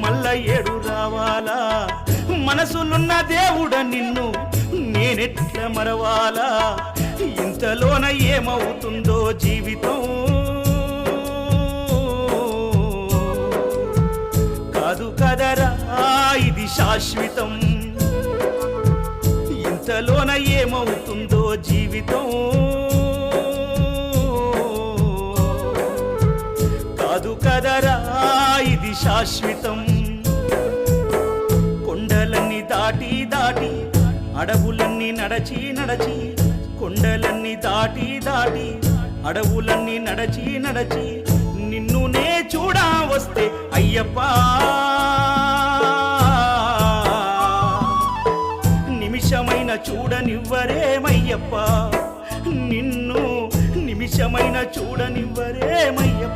మల్ల ఏడు రావాలా మనసులున్న దేవుడ నిన్ను నేనెట్ల మరవాలా ఇంతలోన ఏమవుతుందో జీవితం కాదు కదరా ఇది శాశ్వతం ఇంతలోన ఏమవుతుందో జీవితం కాదు కదరా ఇది శాశ్వతం కొండలన్నీ దాటి దాటి అడవులన్నీ నడచి నడచి కొండలన్నీ దాటి దాటి అడవులన్నీ నడచి నడచి నిన్ను నే చూడా వస్తే అయ్యప్ప నిమిషమైన చూడనివ్వరేమయ్యప్ప నిన్ను నిమిషమైన చూడనివ్వరేమయ్యప్ప